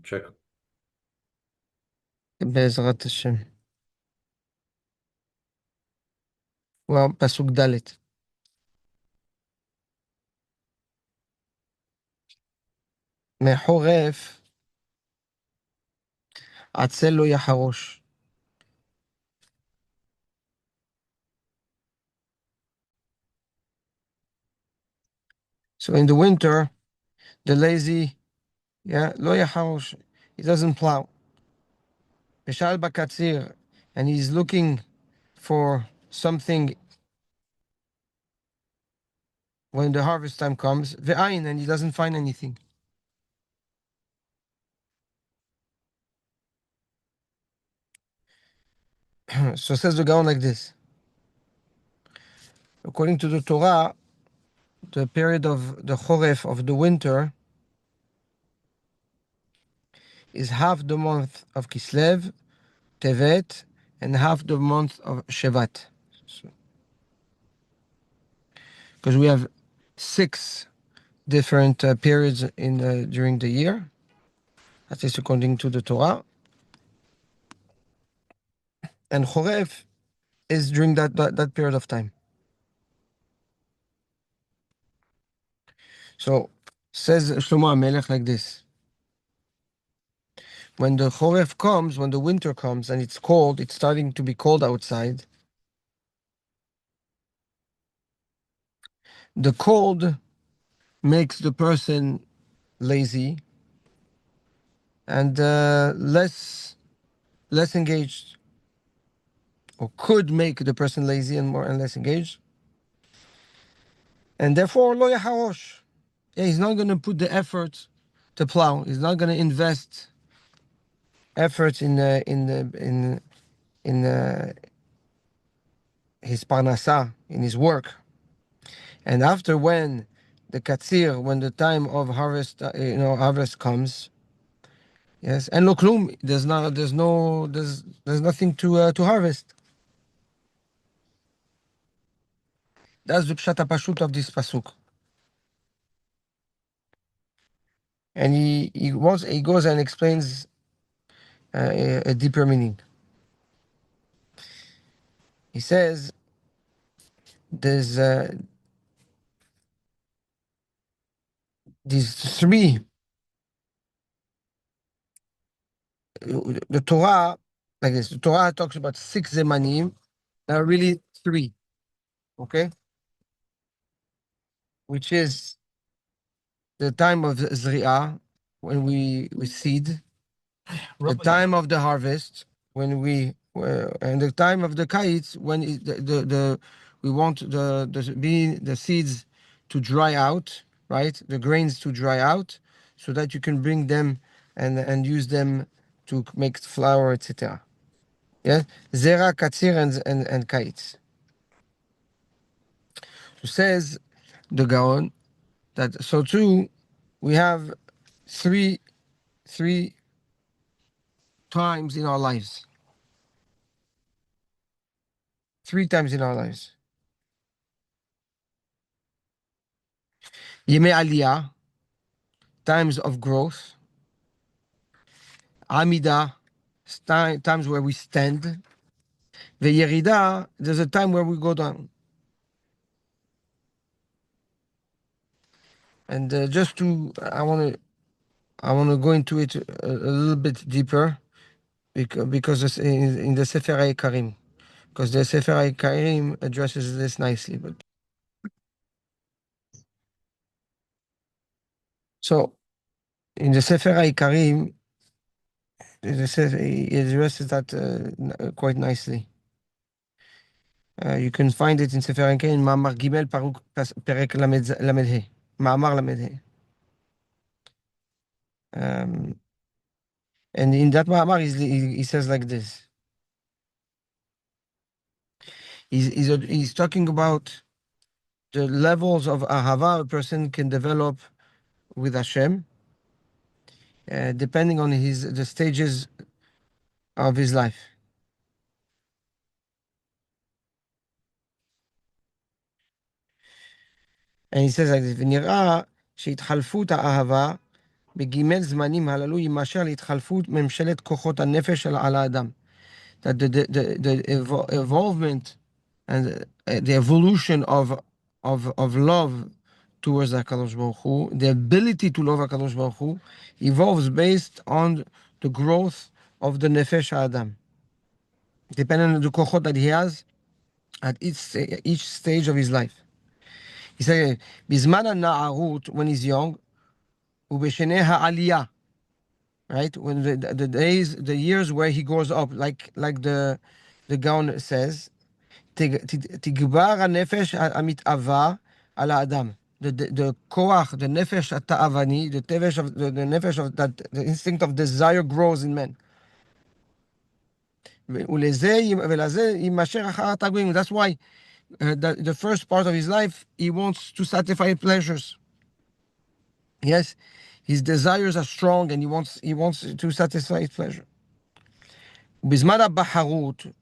Check. בעזרת השם. וואו, פסוק ד'. מחורף עצל לא יחרוש. So in the winter, the lazy, לא יחרוש. He doesn't plow. ושאל בקציר, and he's looking for something when the harvest time comes, ve'ayin, and he doesn't find anything. So says the Gaon like this. According to the Torah, the period of the Choref, of the winter, is half the month of Kislev, Tevet, and half the month of Shevat. Because we have 6 different periods in during the year. That is according to the Torah. And Choref is during that period of time. So says Shlomo HaMelech like this. When the Choref comes, when the winter comes and it's cold, it's starting to be cold outside. The cold makes the person lazy and less engaged, or could make the person lazy and more and less engaged. And therefore, lo yaharosh. Yeah, he's not going to put the effort to plow. He's not going to invest efforts in his parnasa, in his work. And after when the katsir, when the time of harvest, harvest comes, yes, and lo klum, there's nothing to harvest. That's the pshat pashut of this pasuk. And he goes and explains a deeper meaning. He says there's these three. The Torah, like this, the Torah talks about 6 zemanim. There are really 3, okay? Which is the time of Zri'ah, when we seed, the time of the harvest, when and the time of the kites, when we want the seeds to dry out, right? The grains to dry out, so that you can bring them and use them to make flour, etc. Yeah, Zera, Katsir, and kites. So says the Gaon that so too we have three times in our lives. 3 times in our lives. Yemei Aliyah, times of growth. Amida, times where we stand. Ve'yerida, there's a time where we go down. And I want to go into it a little bit deeper, because it's in the Sefer HaIkarim, because the Sefer HaIkarim addresses this nicely. But so in the Sefer HaIkarim, he addresses that quite nicely. You can find it in Sefer HaIkarim, Ma'amar Gimel, Perek Lamed He, Ma'amar Lamed He. And in that Ma'amar, he says like this. He's talking about the levels of ahava a person can develop with Hashem, depending on the stages of his life. And he says like this, ונראה שהתחלפות האהבה בגימל זמנים הללו יימשך להתחלפות ממשלת כוחות הנפש על האדם. That the evolvement and the evolution of love towards HaKadosh Baruch Hu, the ability to love HaKadosh Baruch Hu, evolves based on the growth of the Nefesh Adam, depending on the kochot that he has at each stage of his life. He said, "Bizman ha'na'arut," when he's young, u'beshenei ha'aliyah, right? When the days, the years where he grows up, like the Gaon says, תגבר הנפש המתאווה על האדם. The koach, the nefesh התאווני, the nefesh of that, the instinct of desire grows in men. ולזה יימשך אחר התגועים. That's why the first part of his life, he wants to satisfy pleasures. Yes, his desires are strong and he wants to satisfy his pleasure. בזמן הבחרות,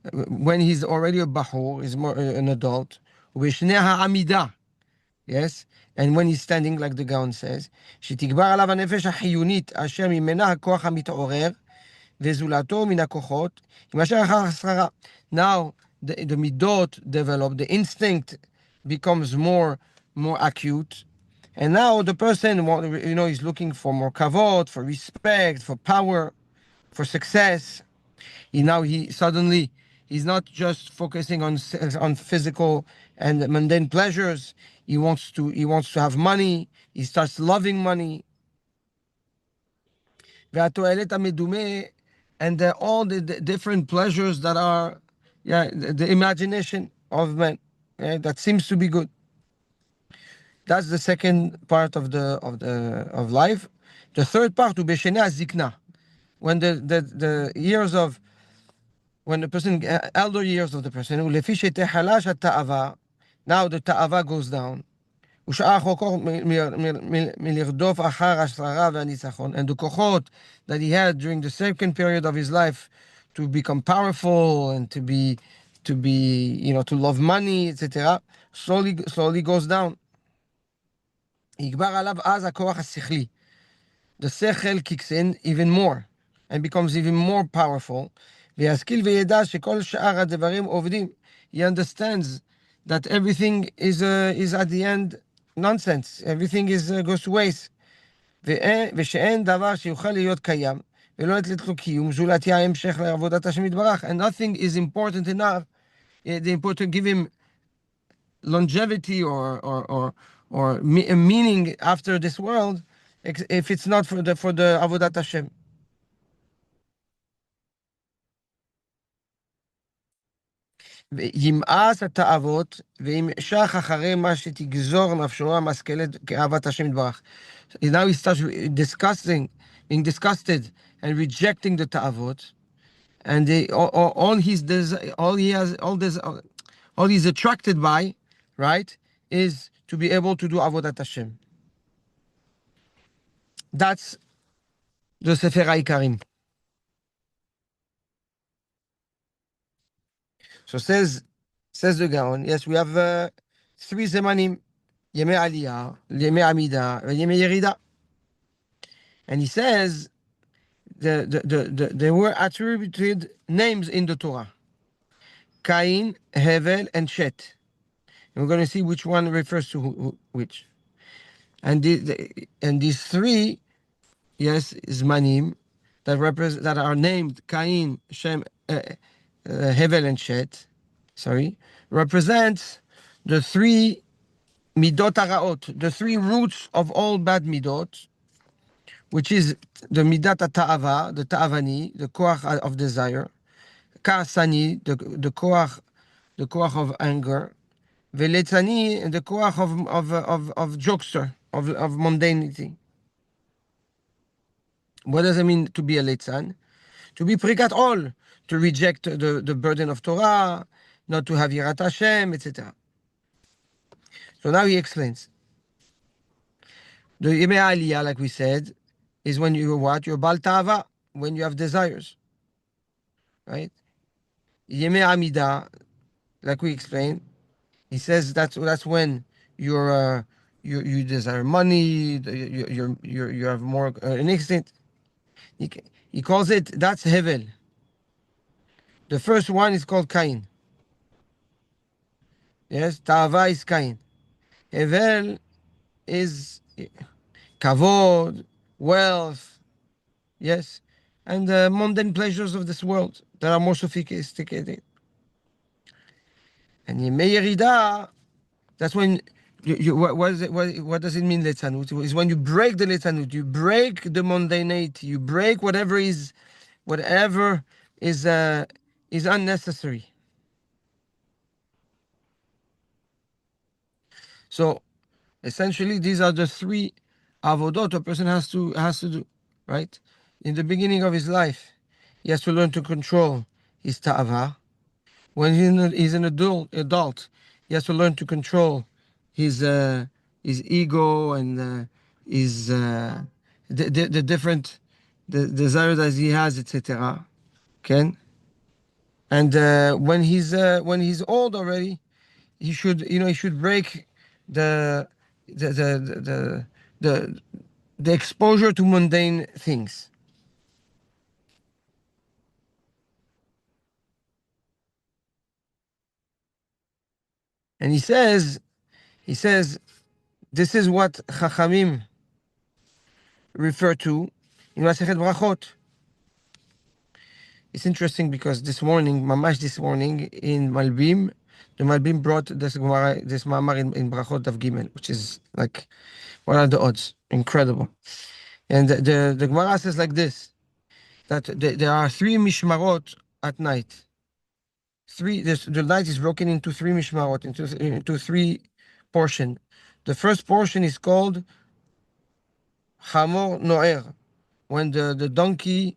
when he's already a bahur, he's more an adult, ובשני העמידה, yes, and when he's standing, like the Gaon says, שתגבר עליו הנפש החיונית, אשר ממנה הכוח המתעורר, וזולתו מן הכוחות, יימשך אחר השכרה. Now, the midot develop, the instinct becomes more acute, and now the person, is looking for more kavod, for respect, for power, for success. He's not just focusing on physical and mundane pleasures. He wants to have money. He starts loving money. והתועלת המדומה, and all the different pleasures that are, the imagination of man, that seems to be good. That's the second part of life. The third part, ubeshene zikna, when the years of, when the person, elder years of the person, ולפי שתחלש התאווה, now the ta'ava goes down. ושאר החוקות מלרדוף אחר השררה והניצחון, and the kochot that he had during the second period of his life to become powerful and to love money, etc., slowly goes down. יגבר עליו אז הכוח השכלי. The sechel kicks in even more and becomes even more powerful. וישכיל וידע שכל שאר הדברים עובדים. He understands that everything is at the end nonsense. Everything goes to waste. ושאין דבר שיוכל להיות קיים ולא לתת לו קיום, זולתי ההמשך לעבודת השם יתברך. And nothing is important enough, important to give him longevity or a meaning after this world, if it's not for the avodat Hashem. ימאס התאוות וימשך אחרי מה שתגזור נפשו המשכלת כאהבת השם יתברך. Now he starts being disgusted and rejecting the ta'avot, and all he's attracted by, right, is to be able to do avodat Hashem. That's the Sefer HaIkarim. So says the Gaon, yes, we have 3 zemanim, Yemei Aliyah, Yemei Amida, and Yemei Yerida. And he says there were attributed names in the Torah: Cain, Hevel, and Shet. And we're going to see which one refers to which. And these 3, yes, zmanim that are named Cain, Shem, Hevel, and Shet, represents the 3 midot haraot, the 3 roots of all bad midot, which is the midat ta'ava, the ta'avani, the koach of desire, ka'asani, the koach of anger, veletzani, the koach of jokester, of mundanity. What does it mean to be a letzan? To be prikat all, to reject the burden of Torah, not to have yirat Hashem, etc. So now he explains. The Yemei Aliyah, like we said, is when you're Bal Ta'ava, when you have desires. Right? Yemei Amida, like we explained, he says that's when you're you desire money, you have more an instinct. He calls it, that's Hevel. The first one is called Cain. Yes, Ta'ava is Cain. Hevel is kavod, wealth, yes, and the mundane pleasures of this world that are more sophisticated. And Yemei Yerida, that's when what does it mean, Letzanut? It's when you break the Letzanut, you break the mundanity, you break whatever is unnecessary. So essentially, these are the three avodot a person has to do, right? In the beginning of his life, he has to learn to control his ta'ava. When he's an adult, he has to learn to control his his ego and the different the desires that he has, etc. Okay, and when he's old already, he should break the the the the the, the exposure to mundane things. And he says this is what Chachamim refer to in Masechet Brachot. It's interesting because this morning, mamash this morning in Malbim, the Malbim brought this Gemara, this Mamar in Brachot of Gimel, which is like, what are the odds? Incredible. And the Gemara says like this, that there are three mishmarot at night. The night is broken into three mishmarot, into three portion. The first portion is called Hamor Noer, when the donkey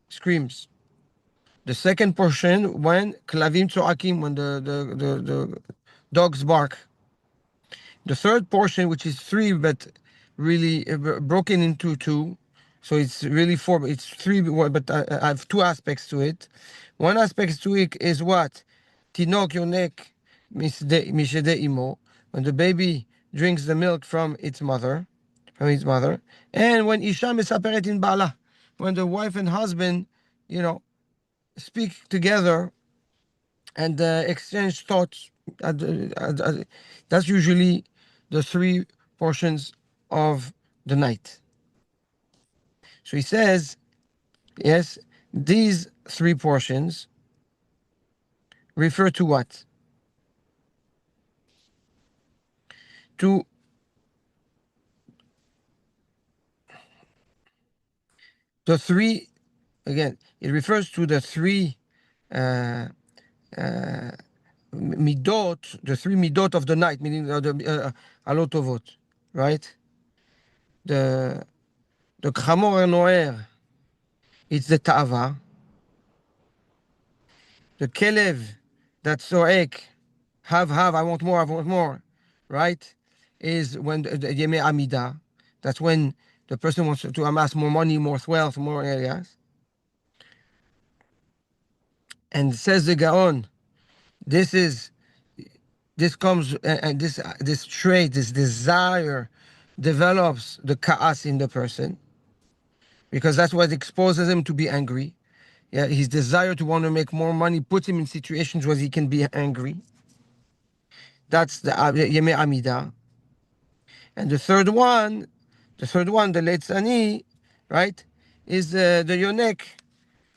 screams. The second portion, when Klavim Tzoakim, when the dogs bark. The third portion, which is three, but really broken into two, so it's really four, but it's three, but I have two aspects to it. One aspect to it is what? Tinok yonek mishede imo, when the baby drinks the milk from his mother, and when Isha misaperet in bala, when the wife and husband, you know, speak together and exchange thoughts. That's usually the three portions of the night. So he says, yes, these three portions refer to what? To the three, again, it refers to the three uh, uh, midot, the three midot of the night, meaning the alotovot, right? The khamor noer, it's the ta'ava. The kelev, that soek, have, I want more, right? Is when the yeme amida, that's when the person wants to amass more money, more wealth, more areas. And says the Gaon, this is this comes and this trait, this desire develops the ka'as in the person, because that's what exposes him to be angry. Yeah, his desire to want to make more money puts him in situations where he can be angry. That's the Yeme Amida. And the Leitzani, right, is the Yonek,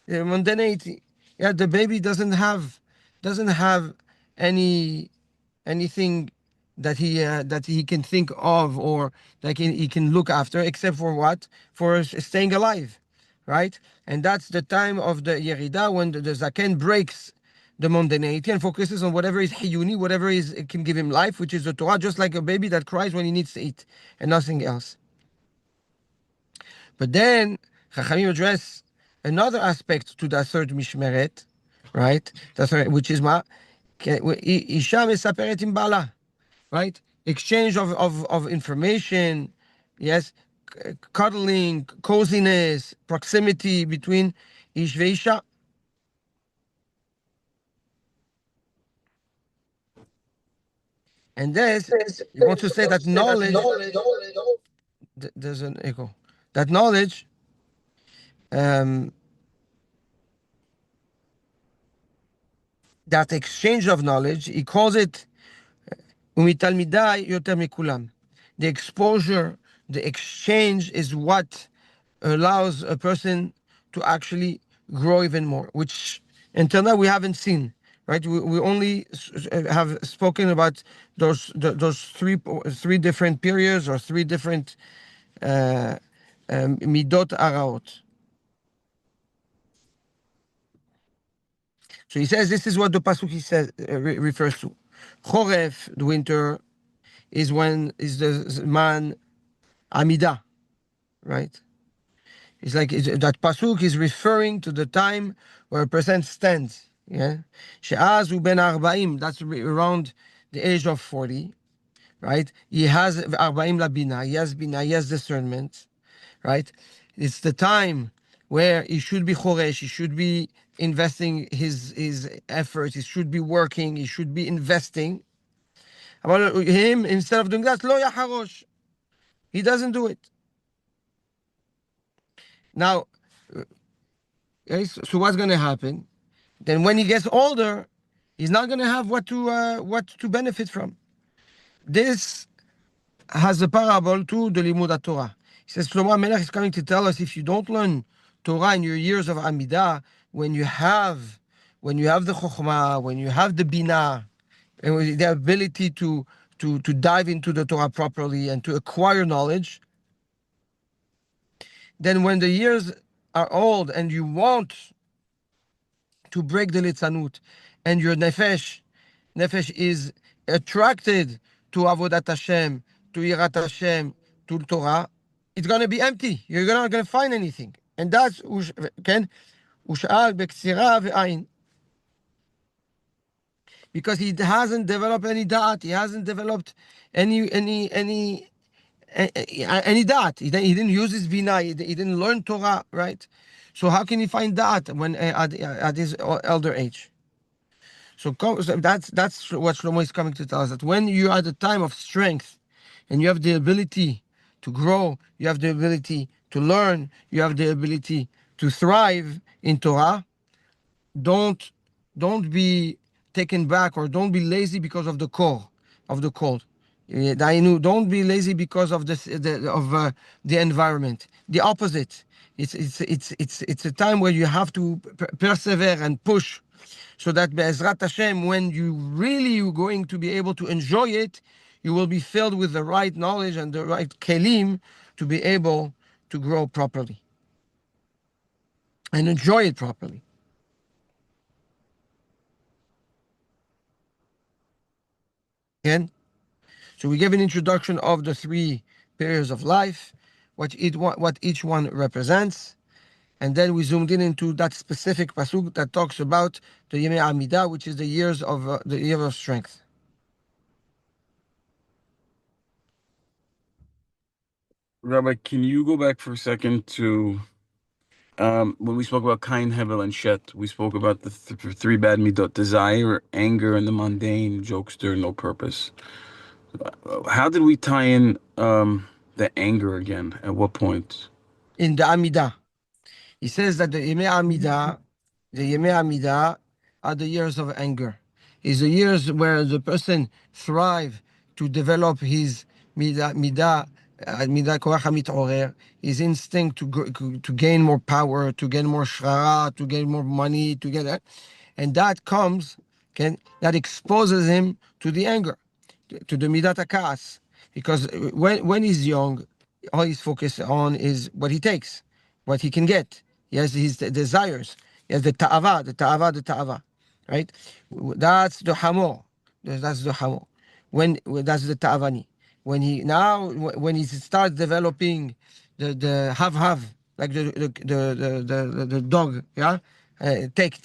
the mundanity. Yeah, the baby doesn't have any anything that he can think of, or that he can look after, except for what? For staying alive, right? And that's the time of the Yerida, when the Zaken breaks the mundanity and focuses on whatever is hiyuni, whatever is can give him life, which is the Torah, just like a baby that cries when he needs to eat and nothing else. But then Chachamim address another aspect to that third mishmeret, right? Which is Isha mesaperet im bala, right? Exchange of information, yes, cuddling, coziness, proximity between Ish ve'Isha. And this, he wants to say that knowledge, there's an echo, that knowledge, um, that exchange of knowledge, he calls it "umitalmidai yoter mikulam." The exposure, the exchange is what allows a person to actually grow even more, which until now we haven't seen. Right, we only have spoken about those three different periods or three different midot araot. So he says this is what the pasuk he says refers to. Choref, the winter, is the man amida, right? It's like that pasuk is referring to the time where a person stands. Yeah, she'az uben arbaim. That's around the age of 40, right? He has arbaim labina. He has bina. He has discernment, right? It's the time where he should be choresh. He should be investing his efforts. He should be working. He should be investing. But him, instead of doing that, lo yaharosh. He doesn't do it. Now, okay, so what's going to happen? Then when he gets older, he's not going to have what to benefit from. This has a parable to the Limud Torah. He says Shlomo Melech is coming to tell us if you don't learn Torah in your years of Amidah, when you have the Chokhmah, when you have the Binah, and with the ability to dive into the Torah properly and to acquire knowledge, then when the years are old and you want to break the litzanut, and your nefesh is attracted to avodat Hashem, to yirat Hashem, to Torah, it's going to be empty. You're not going to find anything. And that's ken ushal beksira ve'ain, because he hasn't developed any da'at. He hasn't developed any da'at. He didn't use his bina. He didn't learn Torah, right? So how can he find da'at when at his elder age? So that's what Shlomo is coming to tell us, that when you are at a time of strength and you have the ability to grow, you have the ability to learn, you have the ability to thrive in Torah, don't be taken back or don't be lazy because of the core of the cold. Don't be lazy because of the environment. The opposite. It's a time where you have to persevere and push, so that Be'ezrat Hashem, when you're going to be able to enjoy it, you will be filled with the right knowledge and the right kelim to be able to grow properly and enjoy it properly. Again, so we gave an introduction of the three periods of life, what each one represents, and then we zoomed in into that specific pasuk that talks about the Yemei Amidah, which is the year of strength. Rabbi, can you go back for a second to when we spoke about Kain, Hevel, and Shet? We spoke about the three bad midot: desire, anger, and the mundane, jokester, no purpose. How did we tie in the anger again? At what point? In the Amidah, he says that the Yemei Amidah are the years of anger. Is the years where the person thrive to develop his midah koach hamitorer, his instinct to gain more power, to gain more shrara, to gain more money, to get that, and that comes, that exposes him to the anger, to the midat hakas, because when he's young, all he's focused on is what he takes, what he can get. He has his desires. He has the ta'ava, right? That's the hamor. That's the hamor. That's the ta'avani. When he starts developing the have, like the dog, yeah, take,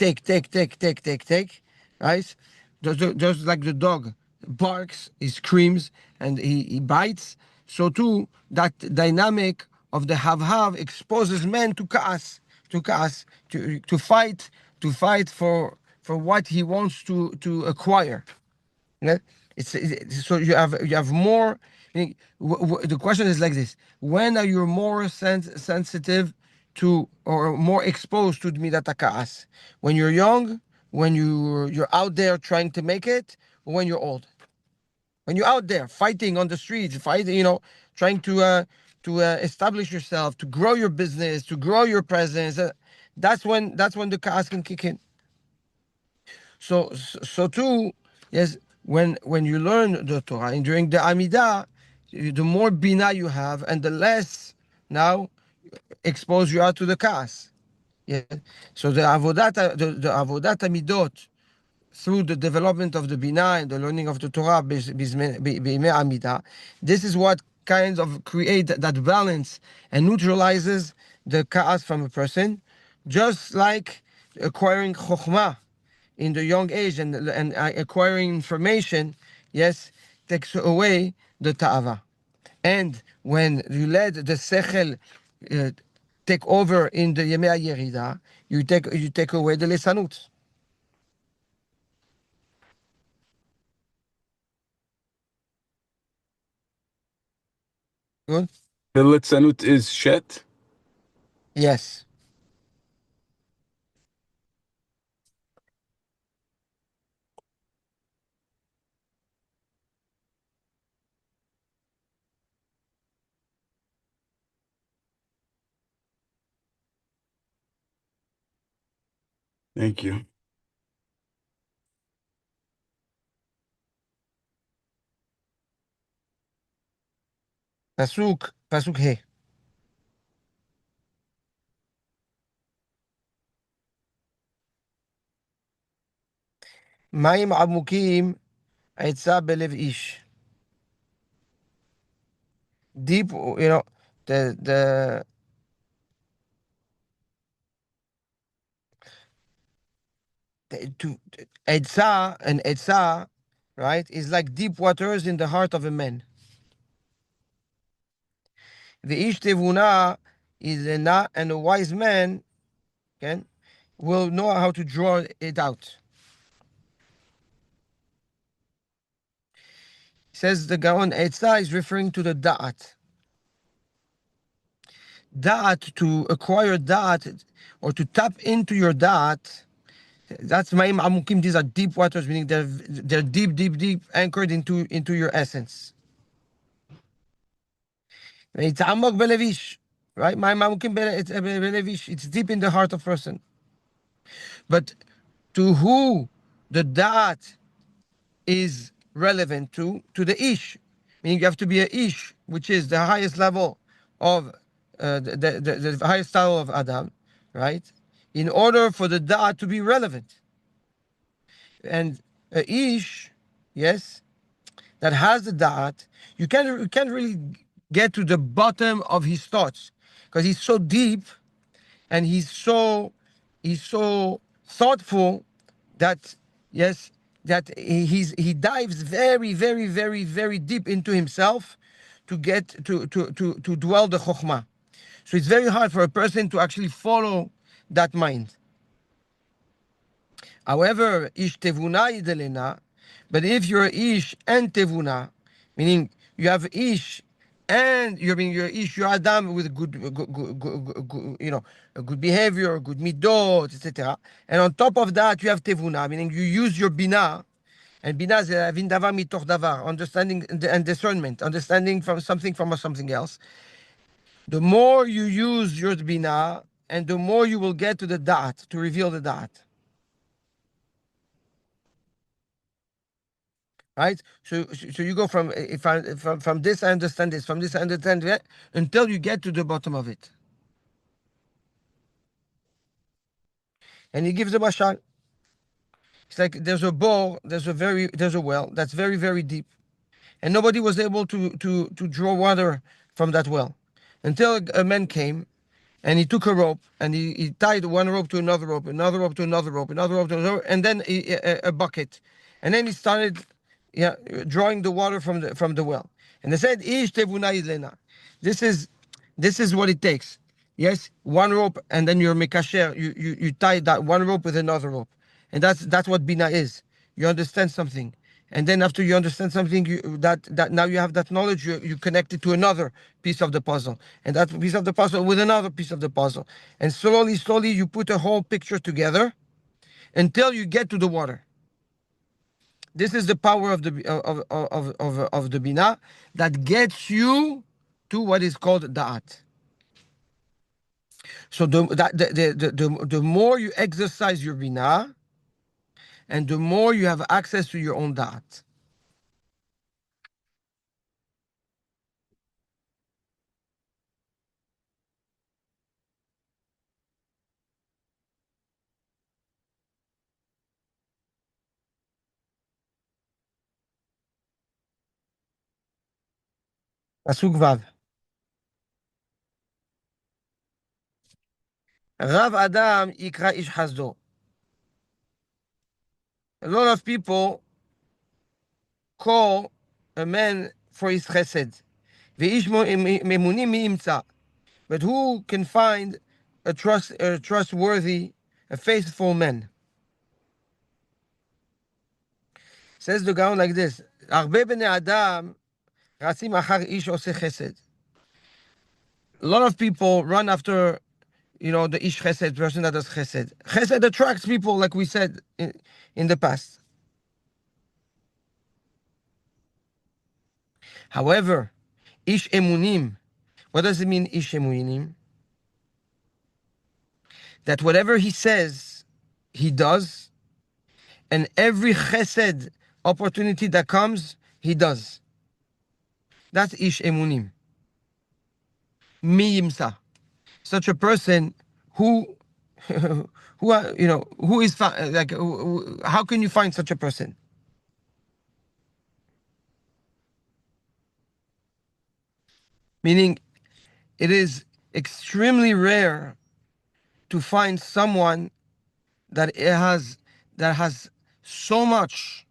right? Just like the dog barks, he screams, and he bites. So too, that dynamic of the have exposes men to ka'as, to fight for what he wants to acquire. Yeah? So you have more. The question is like this: when are you more sensitive to or more exposed to midat hakaas? When you're young, when you're out there trying to make it, or when you're old? When you're out there fighting on the streets, fighting, trying to establish yourself, to grow your business, to grow your presence. That's when the kaas can kick in. So too, yes, when you learn the Torah and during the Amidah, the more bina you have, and the less now exposed you are to the kaas. Yeah. So the avodat amidot, through the development of the Binah and the learning of the Torah, B'imei Amidah, this is what kind of create that balance and neutralizes the Ka'as from a person, just like acquiring Chokhmah in the young age and acquiring information, yes, takes away the Ta'ava. And when you let the Sechel uh, take over in the Yemei Yerida, you take away the Lesanut. Good? The Litzanut is Shet. Yes. Thank you. Pasuk He. מים עמוקים עצה בלב איש. Deep, to עצה and עצה, right, is like deep waters in the heart of a man. ואיש תבונה is a not, and a wise man, okay, will know how to draw it out. Says the Gaon, עצה is referring to the da'at. Da'at, to acquire da'at, or to tap into your da'at, that's Ma'im Amukim. These are deep waters, meaning they're deep, deep, deep anchored into your essence. It's Amok Belevish, right? Ma'im Amukim Belevish. It's deep in the heart of person. But to who the Da'at is relevant to the Ish, meaning you have to be a Ish, which is the highest level of the highest level of Adam, right? In order for the Da'at to be relevant. And a Ish, yes, that has the da'at, you can't really get to the bottom of his thoughts because he's so deep and he's so thoughtful that, yes, that he dives very, very, very, very deep into himself to get to dwell the chokhmah. So it's very hard for a person to actually follow that mind. However, ish tevuna idelena, but if you're ish and tevuna, meaning you have ish and you're ish, you're Adam with a good behavior, good midot, etc. And on top of that, you have tevuna, meaning you use your bina, and bina is havin davar mitoch davar, understanding and discernment, understanding from something else. The more you use your bina, and the more you will get to the da'at, to reveal the da'at. Right? So you go from, if I from this I understand this, from this I understand that, until you get to the bottom of it. And he gives a mashal. It's like there's a bore, there's a well that's very, very deep, and nobody was able to draw water from that well until a man came and he took a rope and he tied one rope to another rope, another rope to another rope, another rope to another, and then a bucket, and then he started, yeah, drawing the water from the well. And they said, "Ish tevuna idlena." This is this is what it takes. Yes, one rope, and then you're mikasher. You tie that one rope with another rope, and that's what bina is. You understand something, And then after you understand something, that now you have that knowledge, you connect it to another piece of the puzzle, and that piece of the puzzle with another piece of the puzzle, and slowly you put a whole picture together until you get to the water. This is the power of the bina that gets you to what is called da'at. So the more you exercise your bina, and the more you have access to your own da'at. Pasuk Vav. Rav Adam Ikra Ish Hasdo. A lot of people call a man for his chesed. Ve'ish memunim mi imtza. But who can find a trustworthy, a faithful man? Says the Gaon like this: Arbe bnei Adam ratzim achar ish oseh chesed. A lot of people run after, the ish chesed, person that does chesed. Chesed attracts people, like we said in the past. However, ish emunim, what does it mean, ish emunim? That whatever he says, he does, and every chesed opportunity that comes, he does. That's ish emunim. Mi yimsa. Such a person who, who is like, how can you find such a person? Meaning, it is extremely rare to find someone that has so much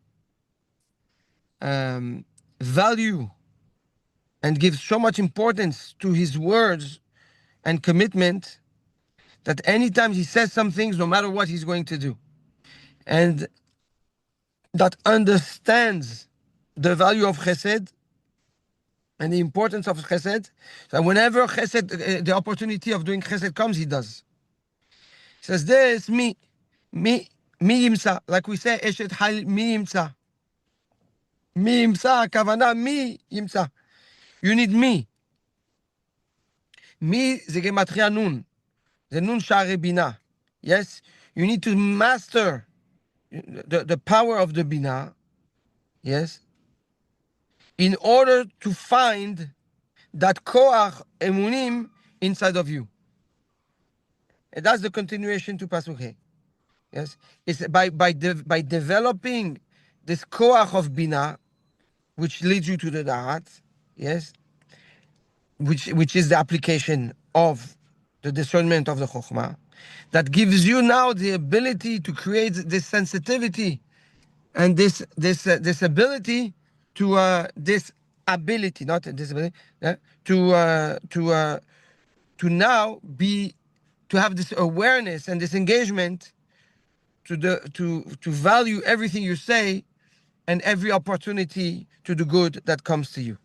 value and gives so much importance to his words and commitment that anytime he says some things, no matter what, he's going to do, and that understands the value of chesed and the importance of chesed. So whenever chesed, the opportunity of doing chesed comes, he does. He says this, mi yimsa, like we say, eshet hal mi yimsa. Mi yimsa, kavana mi yimsa. You need me. Mi ze gematria nun. The nun share bina. Yes, you need to master the power of the bina. Yes, in order to find that koach emunim inside of you. And that's the continuation to Pasuk He. Yes, it's by developing this koach of bina, which leads you to the da'at. Yes, which is the application of the discernment of the chokhmah, that gives you now the ability to create this sensitivity and this ability to this ability, not a disability, to now be, to have this awareness and this engagement to value everything you say and every opportunity to do good that comes to you.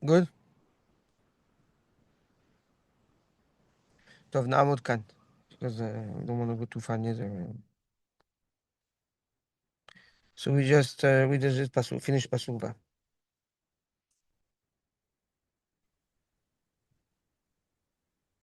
Good. טוב, נעמוד כאן, because I don't want to go too far neither. So we just finish pasuk.